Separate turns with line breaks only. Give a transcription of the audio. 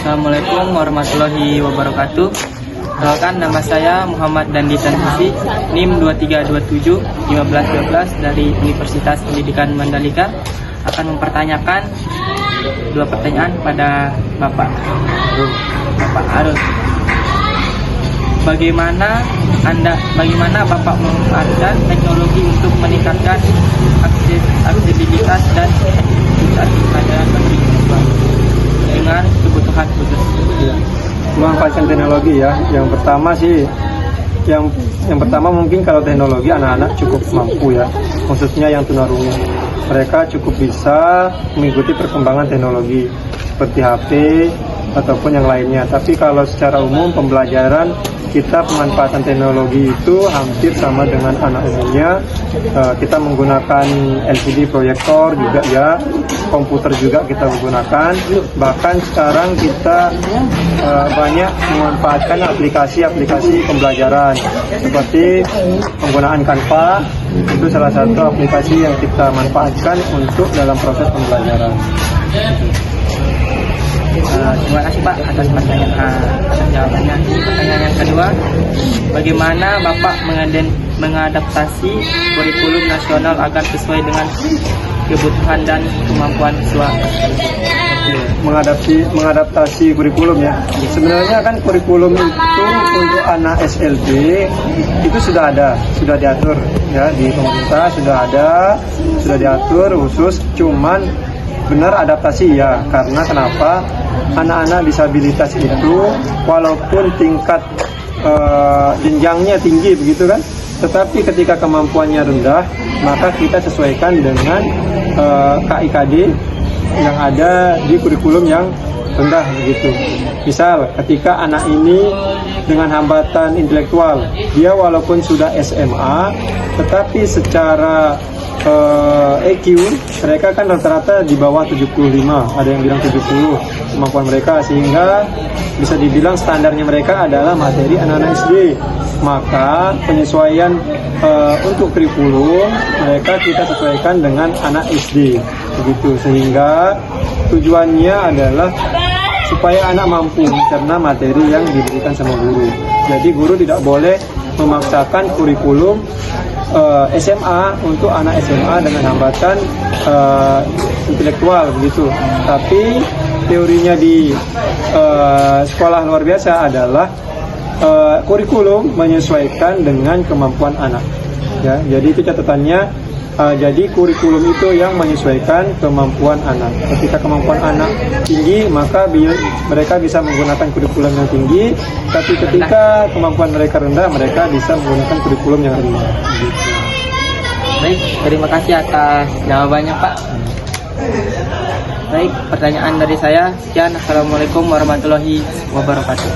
Assalamualaikum warahmatullahi wabarakatuh. Perkenalkan, nama saya Muhammad Dandi Tanhusi, NIM 23271512 dari Universitas Pendidikan Mandalika. Akan mempertanyakan dua pertanyaan pada Bapak Arul. Bagaimana Bapak memanfaatkan teknologi untuk meningkatkan aksesibilitas dan efektivitas pelajaran bagi siswa dengan kebutuhan khusus?
Memanfaatkan teknologi ya. Yang pertama mungkin kalau teknologi anak-anak cukup mampu ya, khususnya yang tunarungu. Mereka cukup bisa mengikuti perkembangan teknologi seperti HP ataupun yang lainnya. Tapi kalau secara umum pembelajaran kita pemanfaatan teknologi itu hampir sama dengan anak umumnya. Kita menggunakan LCD proyektor juga ya, komputer juga kita menggunakan. Bahkan sekarang kita banyak memanfaatkan aplikasi-aplikasi pembelajaran seperti penggunaan Canva. Itu salah satu aplikasi yang kita manfaatkan untuk dalam proses pembelajaran.
Terima kasih Pak atas jawabannya. Pertanyaan yang kedua, bagaimana Bapak mengadaptasi kurikulum nasional agar sesuai dengan kebutuhan dan kemampuan siswa?
Mengadaptasi kurikulum ya. Sebenarnya kan kurikulum itu untuk anak SLB itu sudah diatur ya di pemerintah, sudah diatur khusus. Cuman benar adaptasi ya, karena kenapa? Anak-anak disabilitas itu walaupun tingkat jenjangnya tinggi begitu kan, tetapi ketika kemampuannya rendah, maka kita sesuaikan dengan KIKD yang ada di kurikulum yang rendah begitu. Misal ketika anak ini dengan hambatan intelektual, dia walaupun sudah SMA, tetapi secara EQ mereka kan rata-rata di bawah 75, ada yang bilang 70 kemampuan mereka, sehingga bisa dibilang standarnya mereka adalah materi anak-anak SD. Maka penyesuaian untuk kurikulum mereka kita sesuaikan dengan anak SD begitu, sehingga tujuannya adalah supaya anak mampu karena materi yang diberikan sama guru. Jadi guru tidak boleh memaksakan kurikulum SMA untuk anak SMA dengan hambatan intelektual begitu. Tapi teorinya di sekolah luar biasa adalah kurikulum menyesuaikan dengan kemampuan anak. Ya, jadi itu catatannya. Jadi kurikulum itu yang menyesuaikan kemampuan anak. Ketika kemampuan anak tinggi, maka mereka bisa menggunakan kurikulum yang tinggi. Tapi ketika kemampuan mereka rendah, mereka bisa menggunakan kurikulum yang rendah.
Baik, terima kasih atas jawabannya Pak. Baik, pertanyaan dari saya sekian. Assalamualaikum warahmatullahi wabarakatuh.